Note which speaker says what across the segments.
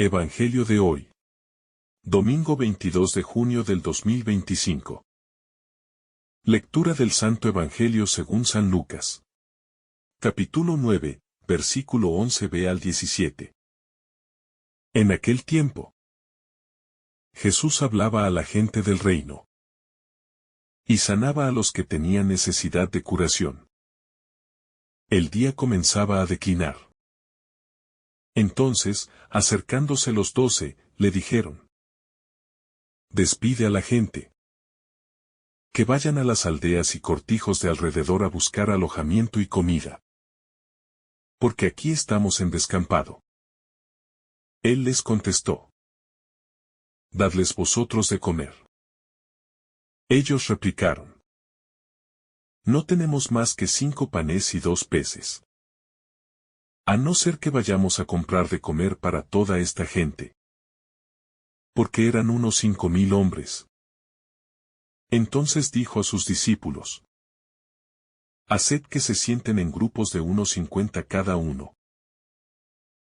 Speaker 1: Evangelio de hoy. Domingo 22 de junio del 2025. Lectura del Santo Evangelio según San Lucas. Capítulo 9, versículo 11b al 17. En aquel tiempo, Jesús hablaba a la gente del reino y sanaba a los que tenían necesidad de curación. El día comenzaba a declinar. Entonces, acercándose los 12, le dijeron: Despide a la gente, que vayan a las aldeas y cortijos de alrededor a buscar alojamiento y comida, porque aquí estamos en descampado. Él les contestó: Dadles vosotros de comer. Ellos replicaron: No tenemos más que 5 panes y 2 peces. A no ser que vayamos a comprar de comer para toda esta gente. Porque eran unos 5,000 hombres. Entonces dijo a sus discípulos: Haced que se sienten en grupos de unos 50 cada uno.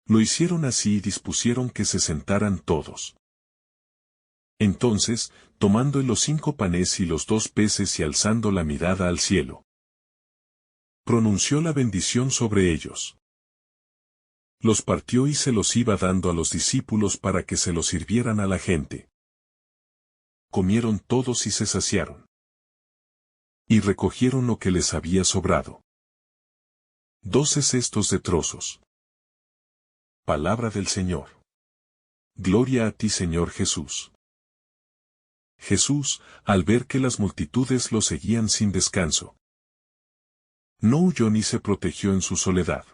Speaker 1: Lo hicieron así y dispusieron que se sentaran todos. Entonces, tomando los 5 panes y los 2 peces y alzando la mirada al cielo, pronunció la bendición sobre ellos. Los partió y se los iba dando a los discípulos para que se los sirvieran a la gente. Comieron todos y se saciaron. Y recogieron lo que les había sobrado: 12 cestos de trozos. Palabra del Señor. Gloria a ti, Señor Jesús. Jesús, al ver que las multitudes lo seguían sin descanso, no huyó ni se protegió en su soledad,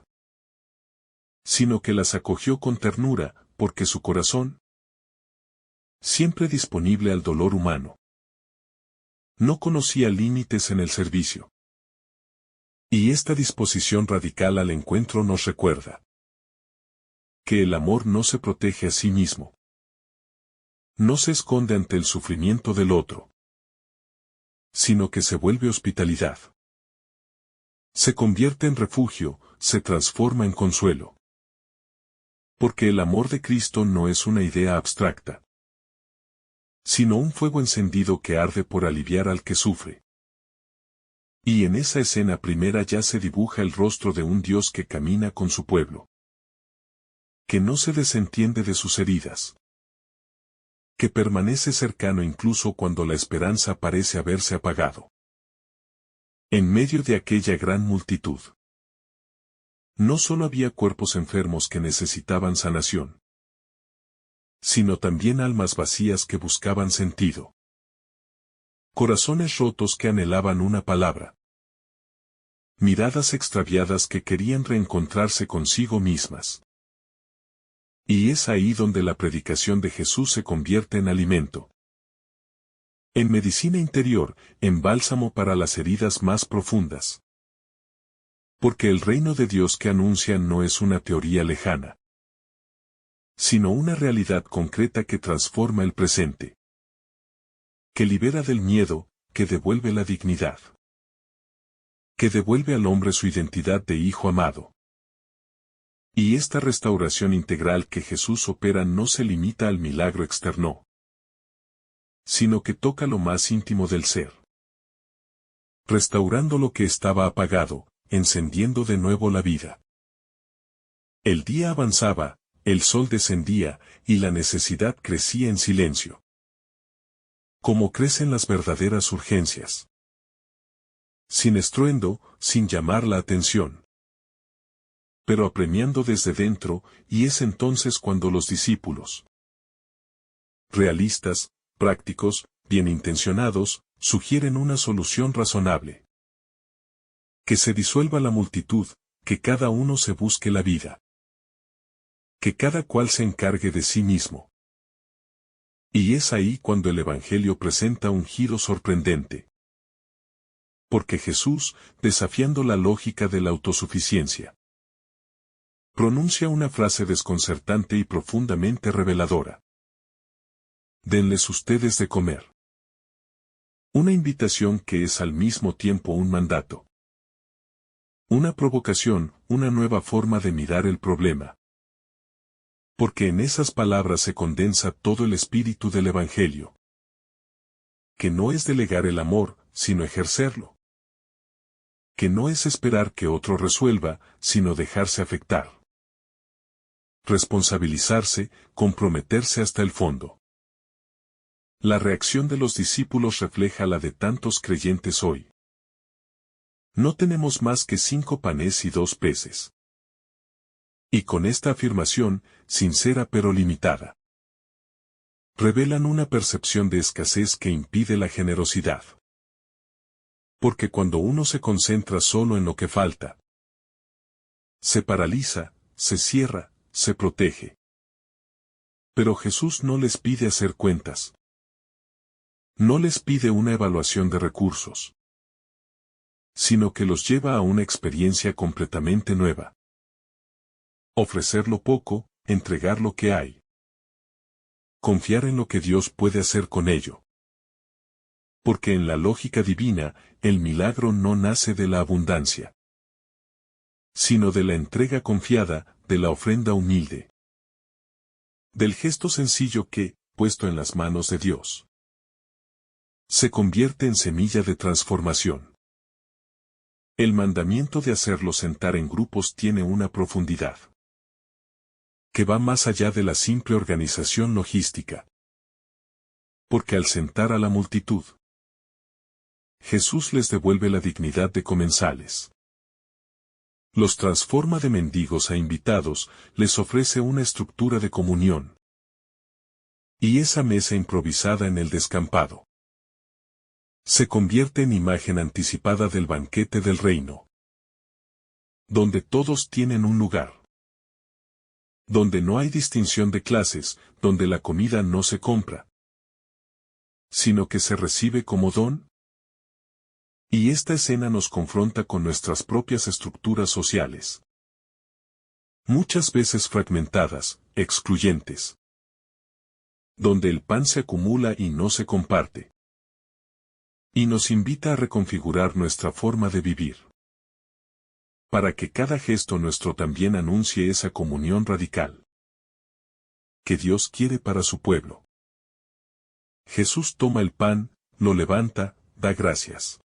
Speaker 1: sino que las acogió con ternura, porque su corazón, siempre disponible al dolor humano, no conocía límites en el servicio. Y esta disposición radical al encuentro nos recuerda que el amor no se protege a sí mismo, no se esconde ante el sufrimiento del otro, sino que se vuelve hospitalidad. Se convierte en refugio, se transforma en consuelo. Porque el amor de Cristo no es una idea abstracta, sino un fuego encendido que arde por aliviar al que sufre. Y en esa escena primera ya se dibuja el rostro de un Dios que camina con su pueblo, que no se desentiende de sus heridas, que permanece cercano incluso cuando la esperanza parece haberse apagado. En medio de aquella gran multitud, no solo había cuerpos enfermos que necesitaban sanación, sino también almas vacías que buscaban sentido. Corazones rotos que anhelaban una palabra. Miradas extraviadas que querían reencontrarse consigo mismas. Y es ahí donde la predicación de Jesús se convierte en alimento, en medicina interior, en bálsamo para las heridas más profundas. Porque el reino de Dios que anuncian no es una teoría lejana, sino una realidad concreta que transforma el presente, que libera del miedo, que devuelve la dignidad, que devuelve al hombre su identidad de hijo amado. Y esta restauración integral que Jesús opera no se limita al milagro externo, sino que toca lo más íntimo del ser, restaurando lo que estaba apagado, encendiendo de nuevo la vida. El día avanzaba, el sol descendía, y la necesidad crecía en silencio. Como crecen las verdaderas urgencias. Sin estruendo, sin llamar la atención, pero apremiando desde dentro, y es entonces cuando los discípulos, realistas, prácticos, bien intencionados, sugieren una solución razonable. Que se disuelva la multitud, que cada uno se busque la vida. Que cada cual se encargue de sí mismo. Y es ahí cuando el Evangelio presenta un giro sorprendente. Porque Jesús, desafiando la lógica de la autosuficiencia, pronuncia una frase desconcertante y profundamente reveladora. Denles ustedes de comer. Una invitación que es al mismo tiempo un mandato. Una provocación, una nueva forma de mirar el problema. Porque en esas palabras se condensa todo el espíritu del Evangelio. Que no es delegar el amor, sino ejercerlo. Que no es esperar que otro resuelva, sino dejarse afectar. Responsabilizarse, comprometerse hasta el fondo. La reacción de los discípulos refleja la de tantos creyentes hoy. No tenemos más que 5 panes y 2 peces. Y con esta afirmación, sincera pero limitada, revelan una percepción de escasez que impide la generosidad. Porque cuando uno se concentra solo en lo que falta, se paraliza, se cierra, se protege. Pero Jesús no les pide hacer cuentas. No les pide una evaluación de recursos, sino que los lleva a una experiencia completamente nueva. Ofrecer lo poco, entregar lo que hay. Confiar en lo que Dios puede hacer con ello. Porque en la lógica divina, el milagro no nace de la abundancia, sino de la entrega confiada, de la ofrenda humilde. Del gesto sencillo que, puesto en las manos de Dios, se convierte en semilla de transformación. El mandamiento de hacerlo sentar en grupos tiene una profundidad que va más allá de la simple organización logística. Porque al sentar a la multitud, Jesús les devuelve la dignidad de comensales. Los transforma de mendigos a invitados, les ofrece una estructura de comunión. Y esa mesa improvisada en el descampado se convierte en imagen anticipada del banquete del reino, donde todos tienen un lugar. Donde no hay distinción de clases, donde la comida no se compra, sino que se recibe como don. Y esta escena nos confronta con nuestras propias estructuras sociales. Muchas veces fragmentadas, excluyentes. Donde el pan se acumula y no se comparte. Y nos invita a reconfigurar nuestra forma de vivir. Para que cada gesto nuestro también anuncie esa comunión radical que Dios quiere para su pueblo. Jesús toma el pan, lo levanta, da gracias.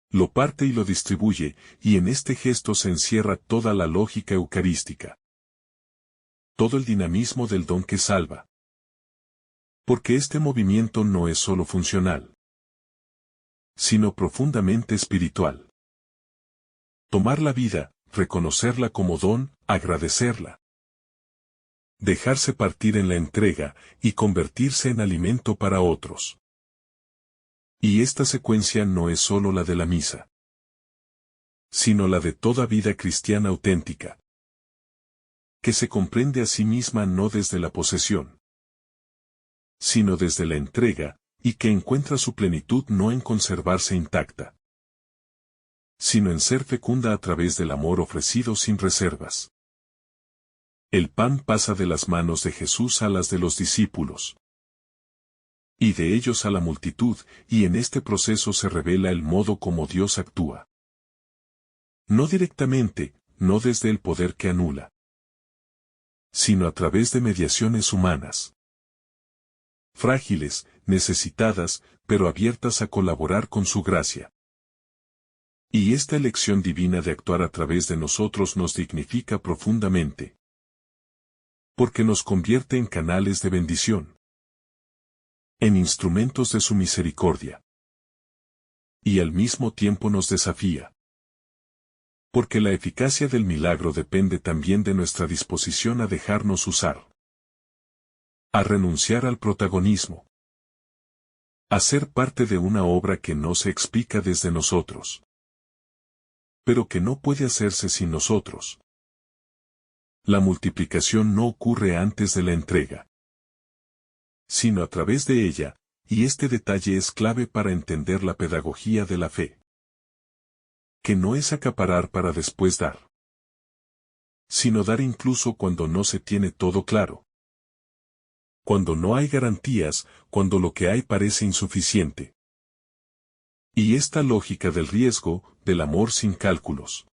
Speaker 1: Lo parte y lo distribuye, y en este gesto se encierra toda la lógica eucarística. Todo el dinamismo del don que salva. Porque este movimiento no es solo funcional, sino profundamente espiritual. Tomar la vida, reconocerla como don, agradecerla. Dejarse partir en la entrega, y convertirse en alimento para otros. Y esta secuencia no es solo la de la misa, sino la de toda vida cristiana auténtica, que se comprende a sí misma no desde la posesión, sino desde la entrega, y que encuentra su plenitud no en conservarse intacta, sino en ser fecunda a través del amor ofrecido sin reservas. El pan pasa de las manos de Jesús a las de los discípulos, y de ellos a la multitud, y en este proceso se revela el modo como Dios actúa. No directamente, no desde el poder que anula, sino a través de mediaciones humanas. Frágiles, necesitadas, pero abiertas a colaborar con su gracia. Y esta elección divina de actuar a través de nosotros nos dignifica profundamente. Porque nos convierte en canales de bendición. En instrumentos de su misericordia. Y al mismo tiempo nos desafía. Porque la eficacia del milagro depende también de nuestra disposición a dejarnos usar. A renunciar al protagonismo. A ser parte de una obra que no se explica desde nosotros. Pero que no puede hacerse sin nosotros. La multiplicación no ocurre antes de la entrega, sino a través de ella, y este detalle es clave para entender la pedagogía de la fe. Que no es acaparar para después dar, sino dar incluso cuando no se tiene todo claro. Cuando no hay garantías, cuando lo que hay parece insuficiente. Y esta lógica del riesgo, del amor sin cálculos.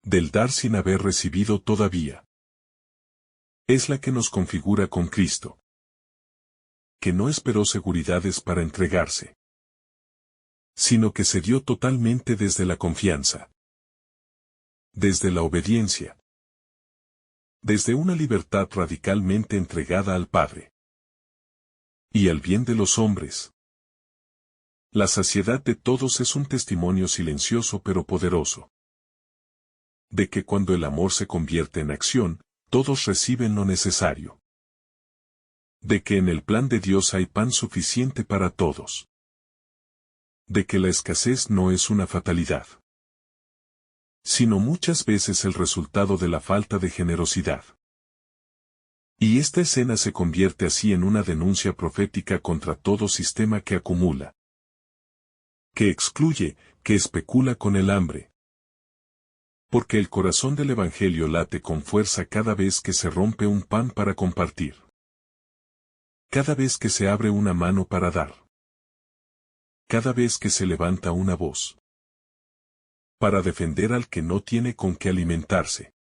Speaker 1: Del dar sin haber recibido todavía. Es la que nos configura con Cristo, que no esperó seguridades para entregarse, sino que se dio totalmente desde la confianza, desde la obediencia, desde una libertad radicalmente entregada al Padre y al bien de los hombres. La saciedad de todos es un testimonio silencioso pero poderoso, de que cuando el amor se convierte en acción, todos reciben lo necesario, de que en el plan de Dios hay pan suficiente para todos, de que la escasez no es una fatalidad, sino muchas veces el resultado de la falta de generosidad. Y esta escena se convierte así en una denuncia profética contra todo sistema que acumula, que excluye, que especula con el hambre. Porque el corazón del Evangelio late con fuerza cada vez que se rompe un pan para compartir, cada vez que se abre una mano para dar, cada vez que se levanta una voz para defender al que no tiene con qué alimentarse.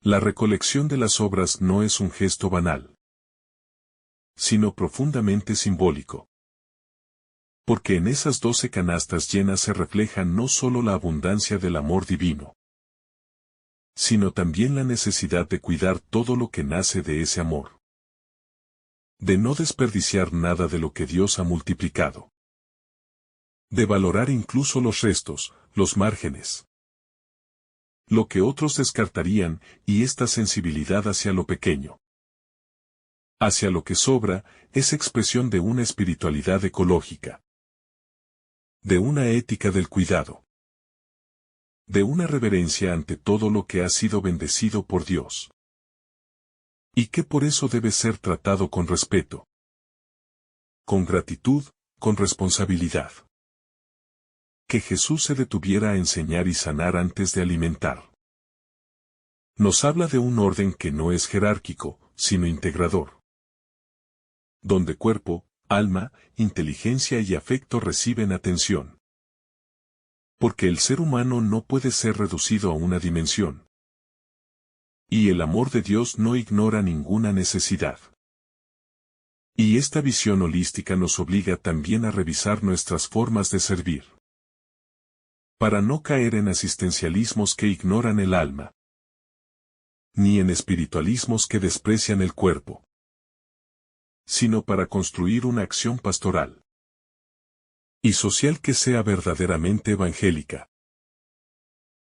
Speaker 1: La recolección de las obras no es un gesto banal, sino profundamente simbólico. Porque en esas 12 canastas llenas se refleja no solo la abundancia del amor divino, sino también la necesidad de cuidar todo lo que nace de ese amor, de no desperdiciar nada de lo que Dios ha multiplicado, de valorar incluso los restos, los márgenes, lo que otros descartarían, y esta sensibilidad hacia lo pequeño, hacia lo que sobra, es expresión de una espiritualidad ecológica, de una ética del cuidado, de una reverencia ante todo lo que ha sido bendecido por Dios, y que por eso debe ser tratado con respeto, con gratitud, con responsabilidad. Que Jesús se detuviera a enseñar y sanar antes de alimentar. Nos habla de un orden que no es jerárquico, sino integrador, donde cuerpo, alma, inteligencia y afecto reciben atención. Porque el ser humano no puede ser reducido a una dimensión. Y el amor de Dios no ignora ninguna necesidad. Y esta visión holística nos obliga también a revisar nuestras formas de servir, para no caer en asistencialismos que ignoran el alma, ni en espiritualismos que desprecian el cuerpo, sino para construir una acción pastoral y social que sea verdaderamente evangélica.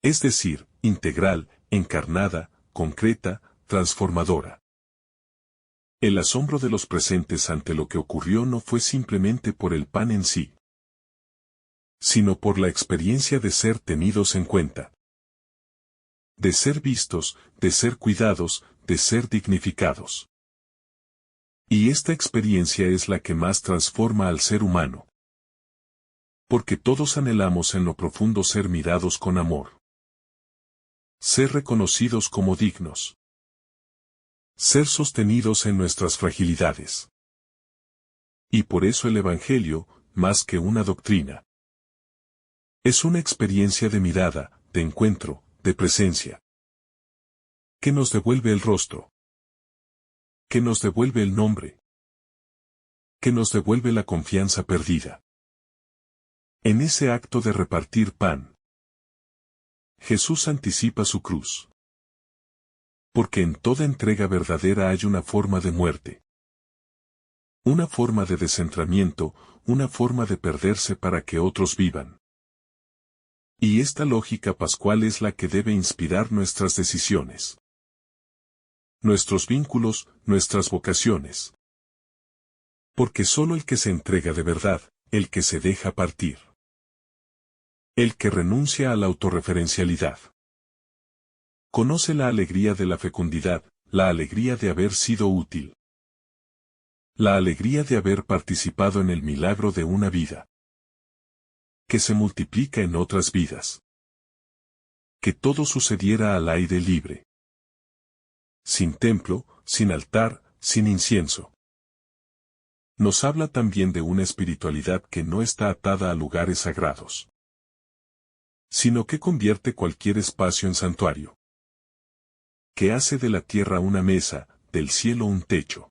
Speaker 1: Es decir, integral, encarnada, concreta, transformadora. El asombro de los presentes ante lo que ocurrió no fue simplemente por el pan en sí, sino por la experiencia de ser tenidos en cuenta, de ser vistos, de ser cuidados, de ser dignificados. Y esta experiencia es la que más transforma al ser humano. Porque todos anhelamos en lo profundo ser mirados con amor, ser reconocidos como dignos, ser sostenidos en nuestras fragilidades. Y por eso el Evangelio, más que una doctrina, es una experiencia de mirada, de encuentro, de presencia, que nos devuelve el rostro, que nos devuelve el nombre, que nos devuelve la confianza perdida. En ese acto de repartir pan, Jesús anticipa su cruz. Porque en toda entrega verdadera hay una forma de muerte, una forma de descentramiento, una forma de perderse para que otros vivan. Y esta lógica pascual es la que debe inspirar nuestras decisiones, nuestros vínculos, nuestras vocaciones. Porque solo el que se entrega de verdad, el que se deja partir, el que renuncia a la autorreferencialidad, conoce la alegría de la fecundidad, la alegría de haber sido útil, la alegría de haber participado en el milagro de una vida, que se multiplica en otras vidas. Que todo sucediera al aire libre, sin templo, sin altar, sin incienso. Nos habla también de una espiritualidad que no está atada a lugares sagrados, sino que convierte cualquier espacio en santuario, que hace de la tierra una mesa, del cielo un techo.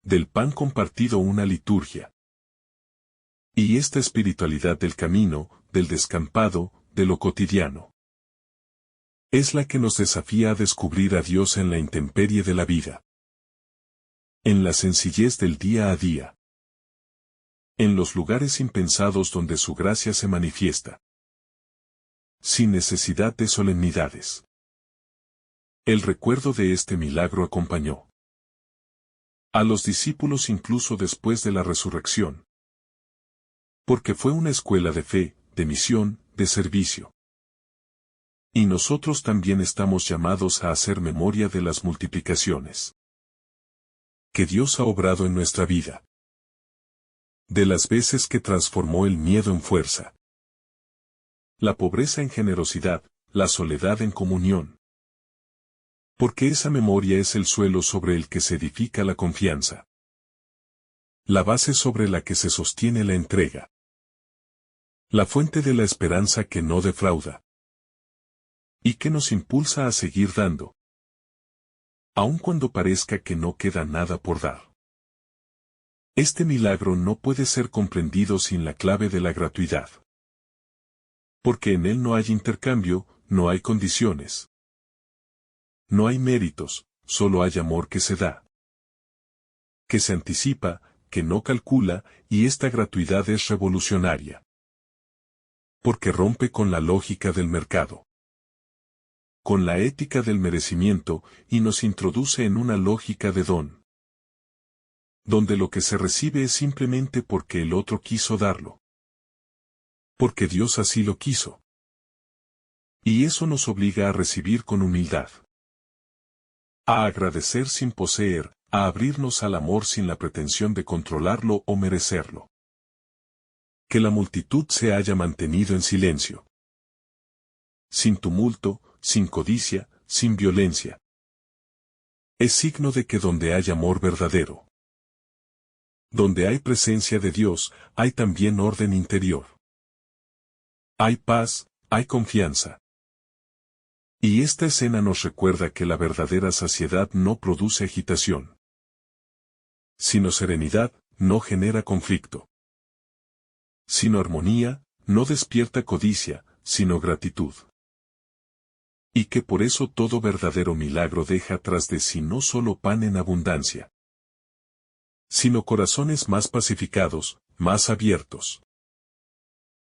Speaker 1: Del pan compartido una liturgia. Y esta espiritualidad del camino, del descampado, de lo cotidiano, es la que nos desafía a descubrir a Dios en la intemperie de la vida. En la sencillez del día a día. En los lugares impensados donde su gracia se manifiesta. Sin necesidad de solemnidades. El recuerdo de este milagro acompañó a los discípulos incluso después de la resurrección. Porque fue una escuela de fe, de misión, de servicio. Y nosotros también estamos llamados a hacer memoria de las multiplicaciones que Dios ha obrado en nuestra vida. De las veces que transformó el miedo en fuerza. La pobreza en generosidad, la soledad en comunión. Porque esa memoria es el suelo sobre el que se edifica la confianza. La base sobre la que se sostiene la entrega. La fuente de la esperanza que no defrauda. Y que nos impulsa a seguir dando. Aun cuando parezca que no queda nada por dar. Este milagro no puede ser comprendido sin la clave de la gratuidad. Porque en él no hay intercambio, no hay condiciones. No hay méritos, solo hay amor que se da. Que se anticipa, que no calcula, y esta gratuidad es revolucionaria. Porque rompe con la lógica del mercado. Con la ética del merecimiento, y nos introduce en una lógica de don. Donde lo que se recibe es simplemente porque el otro quiso darlo. Porque Dios así lo quiso. Y eso nos obliga a recibir con humildad. A agradecer sin poseer, a abrirnos al amor sin la pretensión de controlarlo o merecerlo. Que la multitud se haya mantenido en silencio. Sin tumulto, sin codicia, sin violencia. Es signo de que donde hay amor verdadero, donde hay presencia de Dios, hay también orden interior. Hay paz, hay confianza. Y esta escena nos recuerda que la verdadera saciedad no produce agitación, sino serenidad, no genera conflicto. Sino armonía, no despierta codicia, sino gratitud. Y que por eso todo verdadero milagro deja tras de sí no solo pan en abundancia, sino corazones más pacificados, más abiertos,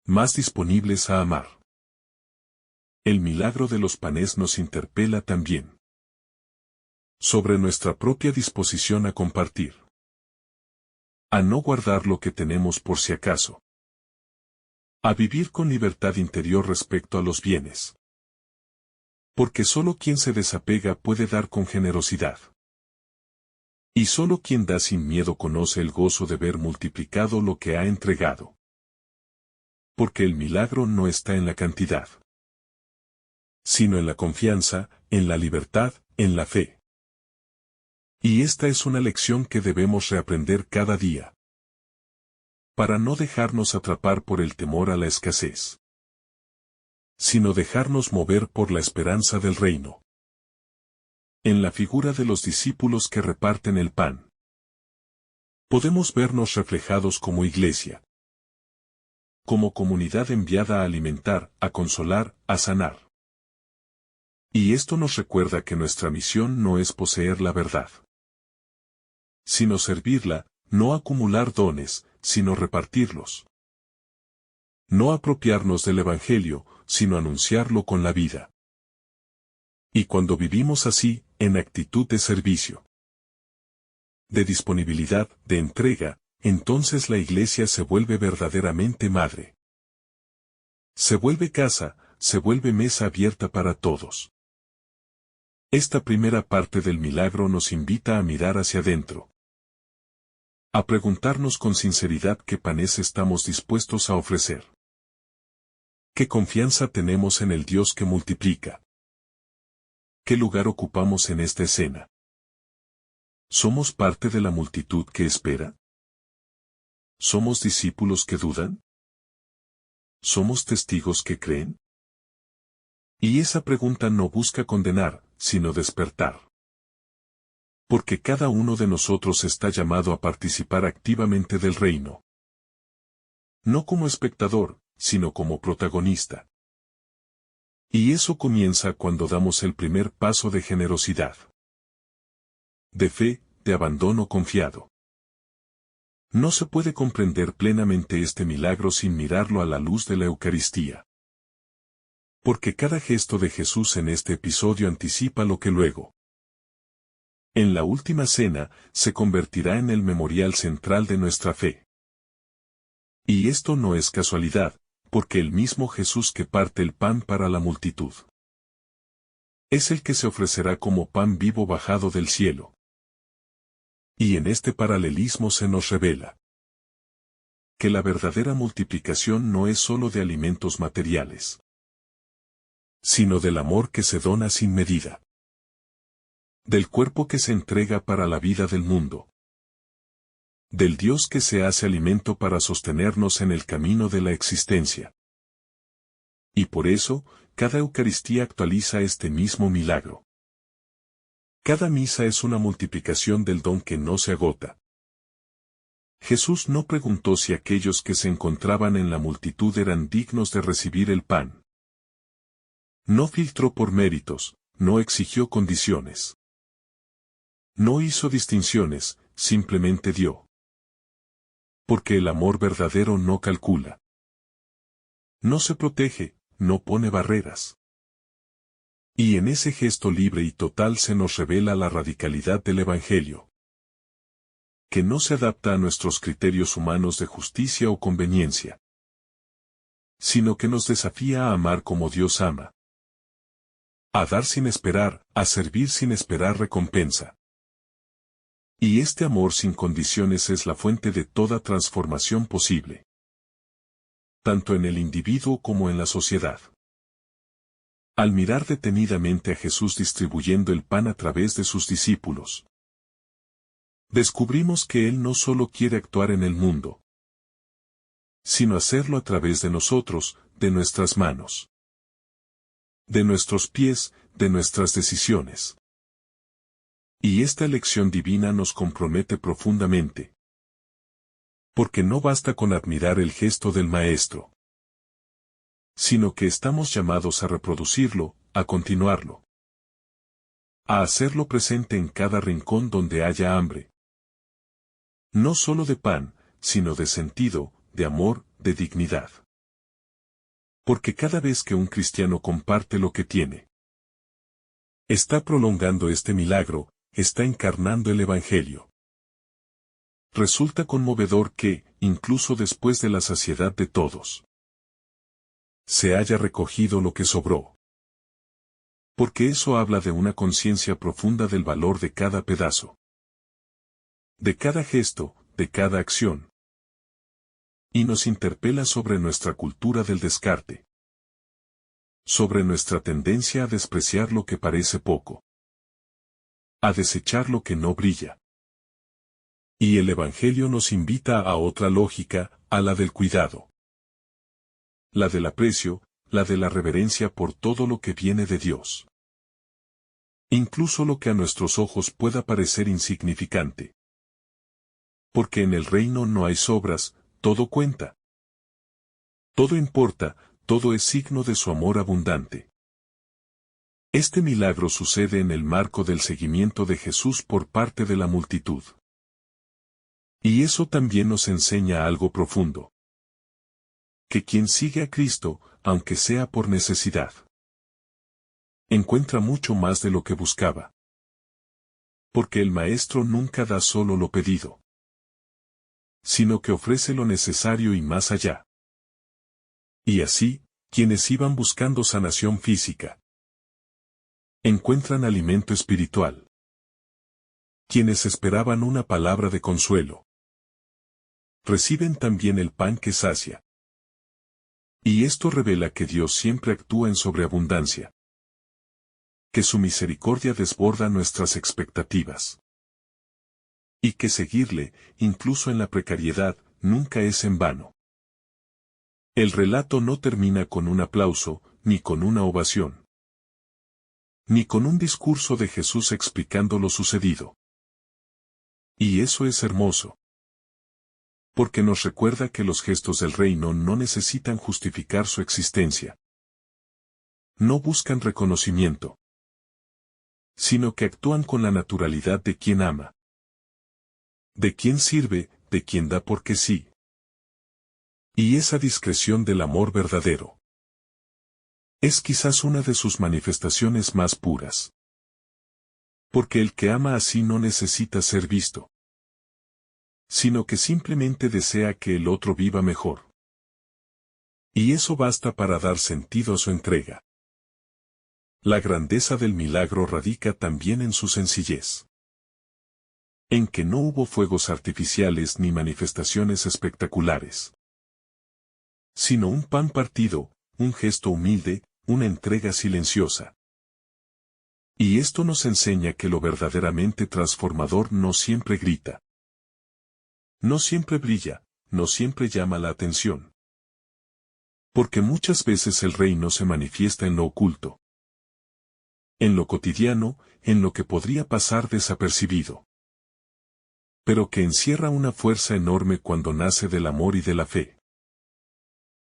Speaker 1: más disponibles a amar. El milagro de los panes nos interpela también sobre nuestra propia disposición a compartir, a no guardar lo que tenemos por si acaso, a vivir con libertad interior respecto a los bienes. Porque solo quien se desapega puede dar con generosidad. Y solo quien da sin miedo conoce el gozo de ver multiplicado lo que ha entregado. Porque el milagro no está en la cantidad, sino en la confianza, en la libertad, en la fe. Y esta es una lección que debemos reaprender cada día. Para no dejarnos atrapar por el temor a la escasez, sino dejarnos mover por la esperanza del reino. En la figura de los discípulos que reparten el pan, podemos vernos reflejados como iglesia, como comunidad enviada a alimentar, a consolar, a sanar. Y esto nos recuerda que nuestra misión no es poseer la verdad, sino servirla, no acumular dones, sino repartirlos. No apropiarnos del Evangelio, sino anunciarlo con la vida. Y cuando vivimos así, en actitud de servicio, de disponibilidad, de entrega, entonces la iglesia se vuelve verdaderamente madre. Se vuelve casa, se vuelve mesa abierta para todos. Esta primera parte del milagro nos invita a mirar hacia adentro. A preguntarnos con sinceridad qué panes estamos dispuestos a ofrecer. ¿Qué confianza tenemos en el Dios que multiplica? ¿Qué lugar ocupamos en esta escena? ¿Somos parte de la multitud que espera? ¿Somos discípulos que dudan? ¿Somos testigos que creen? Y esa pregunta no busca condenar, sino despertar. Porque cada uno de nosotros está llamado a participar activamente del reino. No como espectador, sino como protagonista. Y eso comienza cuando damos el primer paso de generosidad. De fe, de abandono confiado. No se puede comprender plenamente este milagro sin mirarlo a la luz de la Eucaristía. Porque cada gesto de Jesús en este episodio anticipa lo que luego, en la última cena, se convertirá en el memorial central de nuestra fe. Y esto no es casualidad, porque el mismo Jesús que parte el pan para la multitud es el que se ofrecerá como pan vivo bajado del cielo. Y en este paralelismo se nos revela que la verdadera multiplicación no es sólo de alimentos materiales, sino del amor que se dona sin medida, del cuerpo que se entrega para la vida del mundo, del Dios que se hace alimento para sostenernos en el camino de la existencia. Y por eso, cada Eucaristía actualiza este mismo milagro. Cada misa es una multiplicación del don que no se agota. Jesús no preguntó si aquellos que se encontraban en la multitud eran dignos de recibir el pan. No filtró por méritos, no exigió condiciones. No hizo distinciones, simplemente dio. Porque el amor verdadero no calcula. No se protege, no pone barreras. Y en ese gesto libre y total se nos revela la radicalidad del Evangelio, que no se adapta a nuestros criterios humanos de justicia o conveniencia, sino que nos desafía a amar como Dios ama, a dar sin esperar, a servir sin esperar recompensa. Y este amor sin condiciones es la fuente de toda transformación posible, tanto en el individuo como en la sociedad. Al mirar detenidamente a Jesús distribuyendo el pan a través de sus discípulos, descubrimos que Él no solo quiere actuar en el mundo, sino hacerlo a través de nosotros, de nuestras manos, de nuestros pies, de nuestras decisiones. Y esta elección divina nos compromete profundamente. Porque no basta con admirar el gesto del Maestro, sino que estamos llamados a reproducirlo, a continuarlo, a hacerlo presente en cada rincón donde haya hambre. No solo de pan, sino de sentido, de amor, de dignidad. Porque cada vez que un cristiano comparte lo que tiene, está prolongando este milagro, está encarnando el Evangelio. Resulta conmovedor que, incluso después de la saciedad de todos, se haya recogido lo que sobró. Porque eso habla de una conciencia profunda del valor de cada pedazo, de cada gesto, de cada acción. Y nos interpela sobre nuestra cultura del descarte, sobre nuestra tendencia a despreciar lo que parece poco, a desechar lo que no brilla. Y el Evangelio nos invita a otra lógica, a la del cuidado, la del aprecio, la de la reverencia por todo lo que viene de Dios. Incluso lo que a nuestros ojos pueda parecer insignificante. Porque en el reino no hay sobras, todo cuenta. Todo importa, todo es signo de su amor abundante. Este milagro sucede en el marco del seguimiento de Jesús por parte de la multitud. Y eso también nos enseña algo profundo. Que quien sigue a Cristo, aunque sea por necesidad, encuentra mucho más de lo que buscaba. Porque el Maestro nunca da solo lo pedido, sino que ofrece lo necesario y más allá. Y así, quienes iban buscando sanación física, encuentran alimento espiritual. Quienes esperaban una palabra de consuelo, reciben también el pan que sacia. Y esto revela que Dios siempre actúa en sobreabundancia, que su misericordia desborda nuestras expectativas, y que seguirle, incluso en la precariedad, nunca es en vano. El relato no termina con un aplauso, ni con una ovación, ni con un discurso de Jesús explicando lo sucedido. Y eso es hermoso. Porque nos recuerda que los gestos del reino no necesitan justificar su existencia. No buscan reconocimiento, sino que actúan con la naturalidad de quien ama, de quien sirve, de quien da porque sí. Y esa discreción del amor verdadero es quizás una de sus manifestaciones más puras. Porque el que ama así no necesita ser visto, sino que simplemente desea que el otro viva mejor. Y eso basta para dar sentido a su entrega. La grandeza del milagro radica también en su sencillez. En que no hubo fuegos artificiales ni manifestaciones espectaculares, sino un pan partido, un gesto humilde, una entrega silenciosa. Y esto nos enseña que lo verdaderamente transformador no siempre grita. No siempre brilla, no siempre llama la atención. Porque muchas veces el reino se manifiesta en lo oculto, en lo cotidiano, en lo que podría pasar desapercibido, pero que encierra una fuerza enorme cuando nace del amor y de la fe.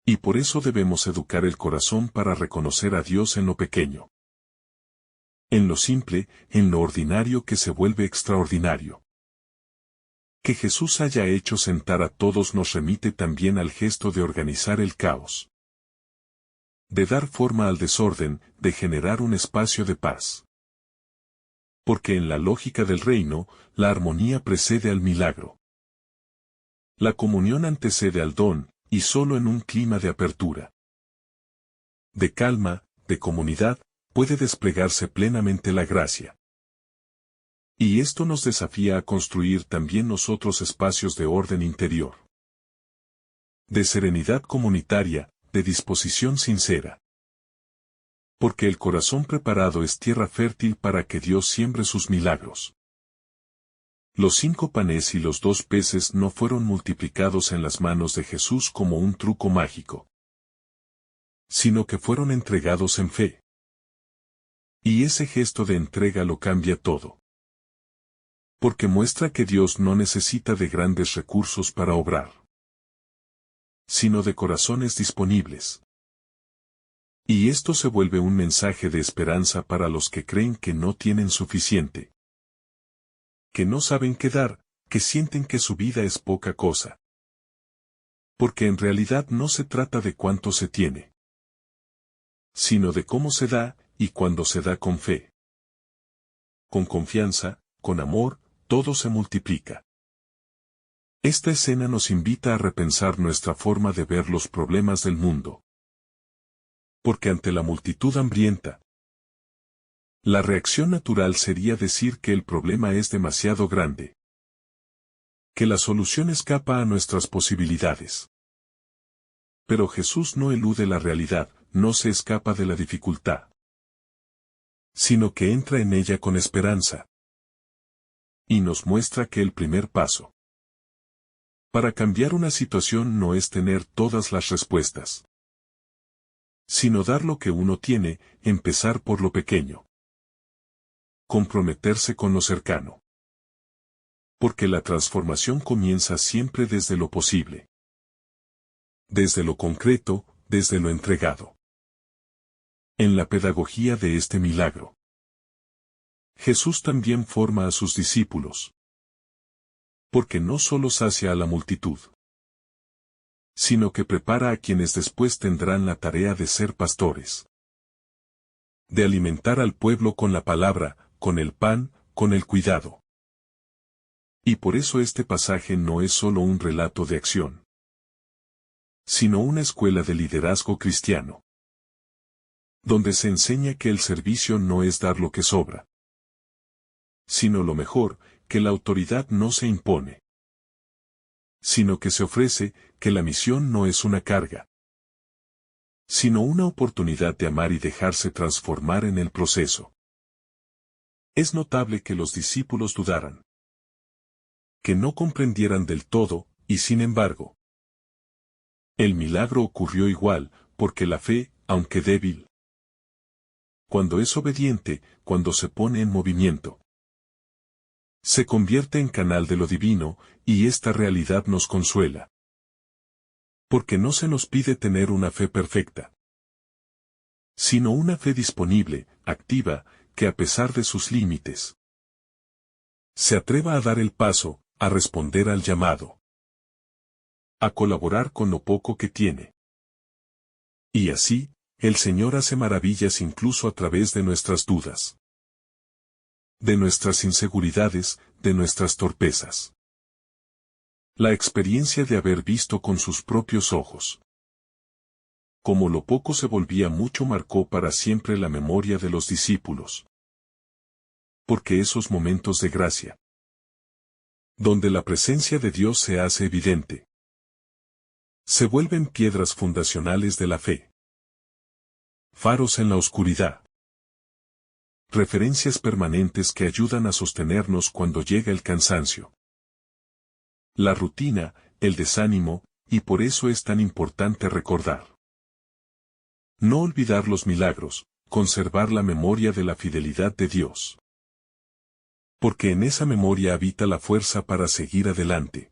Speaker 1: Y por eso debemos educar el corazón para reconocer a Dios en lo pequeño, en lo simple, en lo ordinario que se vuelve extraordinario. Que Jesús haya hecho sentar a todos nos remite también al gesto de organizar el caos, de dar forma al desorden, de generar un espacio de paz. Porque en la lógica del reino, la armonía precede al milagro. La comunión antecede al don, y solo en un clima de apertura, de calma, de comunidad, puede desplegarse plenamente la gracia. Y esto nos desafía a construir también nosotros espacios de orden interior, de serenidad comunitaria, de disposición sincera. Porque el corazón preparado es tierra fértil para que Dios siembre sus milagros. Los 5 panes y los 2 peces no fueron multiplicados en las manos de Jesús como un truco mágico, sino que fueron entregados en fe. Y ese gesto de entrega lo cambia todo. Porque muestra que Dios no necesita de grandes recursos para obrar, sino de corazones disponibles. Y esto se vuelve un mensaje de esperanza para los que creen que no tienen suficiente, que no saben qué dar, que sienten que su vida es poca cosa. Porque en realidad no se trata de cuánto se tiene, sino de cómo se da, y cuando se da con fe, con confianza, con amor, todo se multiplica. Esta escena nos invita a repensar nuestra forma de ver los problemas del mundo. Porque ante la multitud hambrienta, la reacción natural sería decir que el problema es demasiado grande, que la solución escapa a nuestras posibilidades. Pero Jesús no elude la realidad, no se escapa de la dificultad, sino que entra en ella con esperanza. Y nos muestra que el primer paso para cambiar una situación no es tener todas las respuestas, sino dar lo que uno tiene, empezar por lo pequeño. Comprometerse con lo cercano. Porque la transformación comienza siempre desde lo posible, desde lo concreto, desde lo entregado. En la pedagogía de este milagro, Jesús también forma a sus discípulos. Porque no solo sacia a la multitud, sino que prepara a quienes después tendrán la tarea de ser pastores, de alimentar al pueblo con la palabra, con el pan, con el cuidado. Y por eso este pasaje no es solo un relato de acción, sino una escuela de liderazgo cristiano, donde se enseña que el servicio no es dar lo que sobra, sino lo mejor, que la autoridad no se impone, sino que se ofrece, que la misión no es una carga, sino una oportunidad de amar y dejarse transformar en el proceso. Es notable que los discípulos dudaran, que no comprendieran del todo, y sin embargo, el milagro ocurrió igual, porque la fe, aunque débil, cuando es obediente, cuando se pone en movimiento. Se convierte en canal de lo divino, y esta realidad nos consuela. Porque no se nos pide tener una fe perfecta, sino una fe disponible, activa, que a pesar de sus límites, se atreva a dar el paso, a responder al llamado, a colaborar con lo poco que tiene. Y así, el Señor hace maravillas incluso a través de nuestras dudas, de nuestras inseguridades, de nuestras torpezas. La experiencia de haber visto con sus propios ojos cómo lo poco se volvía mucho marcó para siempre la memoria de los discípulos. Porque esos momentos de gracia, donde la presencia de Dios se hace evidente, se vuelven piedras fundacionales de la fe. Faros en la oscuridad. Referencias permanentes que ayudan a sostenernos cuando llega el cansancio, la rutina, el desánimo, y por eso es tan importante recordar. No olvidar los milagros, conservar la memoria de la fidelidad de Dios. Porque en esa memoria habita la fuerza para seguir adelante.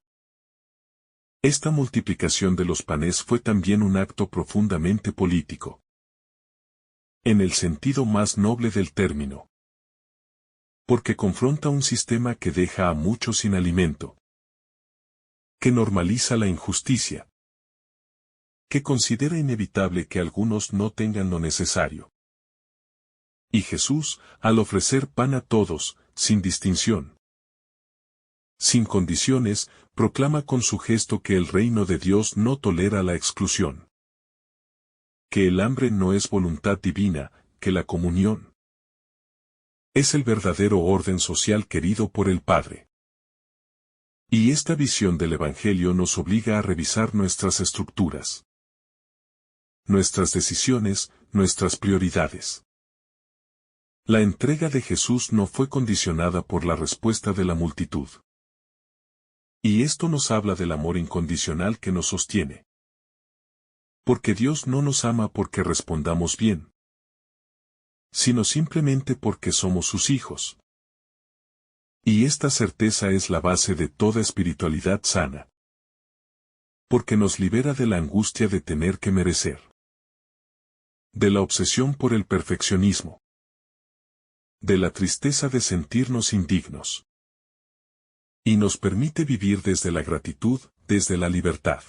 Speaker 1: Esta multiplicación de los panes fue también un acto profundamente político. En el sentido más noble del término. Porque confronta un sistema que deja a muchos sin alimento. Que normaliza la injusticia. Que considera inevitable que algunos no tengan lo necesario. Y Jesús, al ofrecer pan a todos, sin distinción, sin condiciones, proclama con su gesto que el reino de Dios no tolera la exclusión. Que el hambre no es voluntad divina, que la comunión es el verdadero orden social querido por el Padre. Y esta visión del Evangelio nos obliga a revisar nuestras estructuras, nuestras decisiones, nuestras prioridades. La entrega de Jesús no fue condicionada por la respuesta de la multitud. Y esto nos habla del amor incondicional que nos sostiene. Porque Dios no nos ama porque respondamos bien, sino simplemente porque somos sus hijos. Y esta certeza es la base de toda espiritualidad sana. Porque nos libera de la angustia de tener que merecer, de la obsesión por el perfeccionismo, de la tristeza de sentirnos indignos. Y nos permite vivir desde la gratitud, desde la libertad.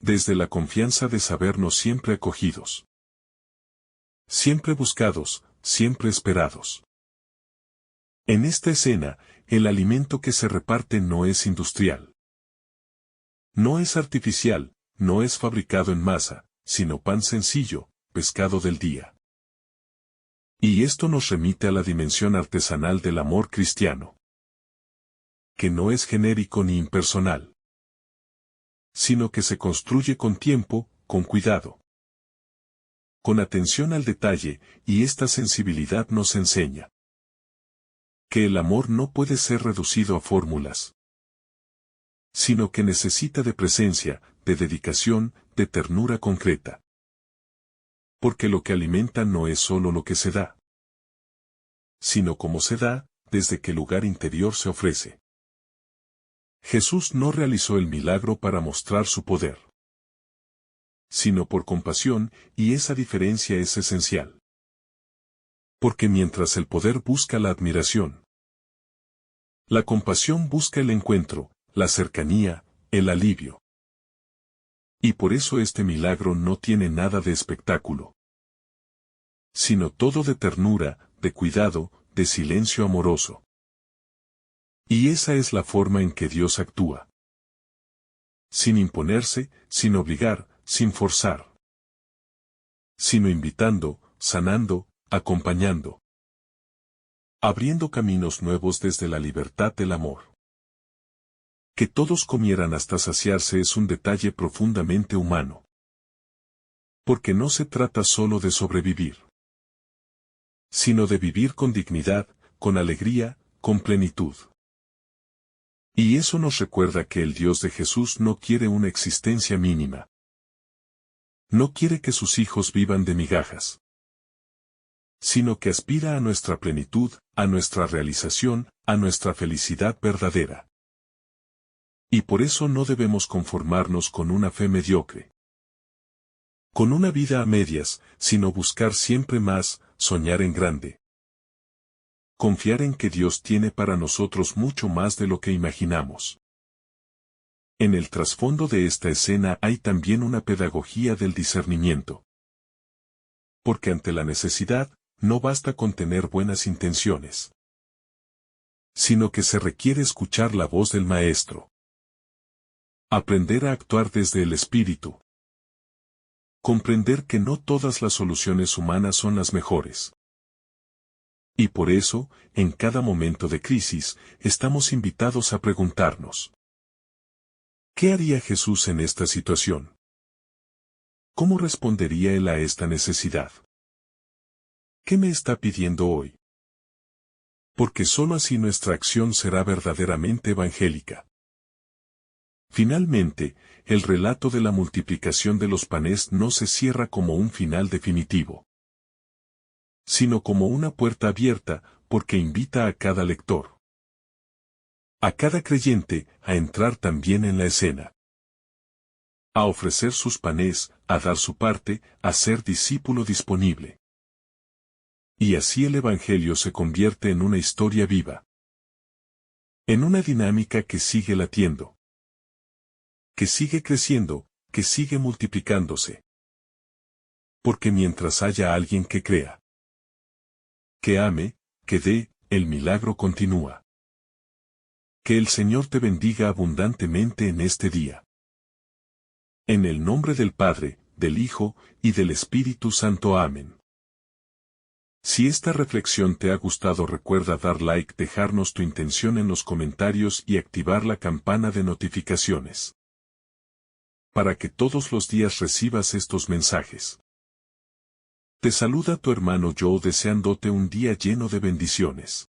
Speaker 1: Desde la confianza de sabernos siempre acogidos. Siempre buscados, siempre esperados. En esta escena, el alimento que se reparte no es industrial. No es artificial, no es fabricado en masa, sino pan sencillo, pescado del día. Y esto nos remite a la dimensión artesanal del amor cristiano. Que no es genérico ni impersonal, sino que se construye con tiempo, con cuidado, con atención al detalle, y esta sensibilidad nos enseña que el amor no puede ser reducido a fórmulas, sino que necesita de presencia, de dedicación, de ternura concreta. Porque lo que alimenta no es solo lo que se da, sino cómo se da, desde qué lugar interior se ofrece. Jesús no realizó el milagro para mostrar su poder, sino por compasión, y esa diferencia es esencial. Porque mientras el poder busca la admiración, la compasión busca el encuentro, la cercanía, el alivio. Y por eso este milagro no tiene nada de espectáculo, sino todo de ternura, de cuidado, de silencio amoroso. Y esa es la forma en que Dios actúa. Sin imponerse, sin obligar, sin forzar, sino invitando, sanando, acompañando, abriendo caminos nuevos desde la libertad del amor. Que todos comieran hasta saciarse es un detalle profundamente humano. Porque no se trata solo de sobrevivir, sino de vivir con dignidad, con alegría, con plenitud. Y eso nos recuerda que el Dios de Jesús no quiere una existencia mínima. No quiere que sus hijos vivan de migajas, sino que aspira a nuestra plenitud, a nuestra realización, a nuestra felicidad verdadera. Y por eso no debemos conformarnos con una fe mediocre, con una vida a medias, sino buscar siempre más, soñar en grande. Confiar en que Dios tiene para nosotros mucho más de lo que imaginamos. En el trasfondo de esta escena hay también una pedagogía del discernimiento. Porque ante la necesidad, no basta con tener buenas intenciones, sino que se requiere escuchar la voz del Maestro. Aprender a actuar desde el Espíritu. Comprender que no todas las soluciones humanas son las mejores. Y por eso, en cada momento de crisis, estamos invitados a preguntarnos: ¿qué haría Jesús en esta situación? ¿Cómo respondería Él a esta necesidad? ¿Qué me está pidiendo hoy? Porque sólo así nuestra acción será verdaderamente evangélica. Finalmente, el relato de la multiplicación de los panes no se cierra como un final definitivo, sino como una puerta abierta, porque invita a cada lector, a cada creyente, a entrar también en la escena, a ofrecer sus panes, a dar su parte, a ser discípulo disponible. Y así el Evangelio se convierte en una historia viva, en una dinámica que sigue latiendo, que sigue creciendo, que sigue multiplicándose. Porque mientras haya alguien que crea, que ame, que dé, el milagro continúa. Que el Señor te bendiga abundantemente en este día. En el nombre del Padre, del Hijo, y del Espíritu Santo. Amén. Si esta reflexión te ha gustado, recuerda dar like, dejarnos tu intención en los comentarios y activar la campana de notificaciones, para que todos los días recibas estos mensajes. Te saluda tu hermano Joe, deseándote un día lleno de bendiciones.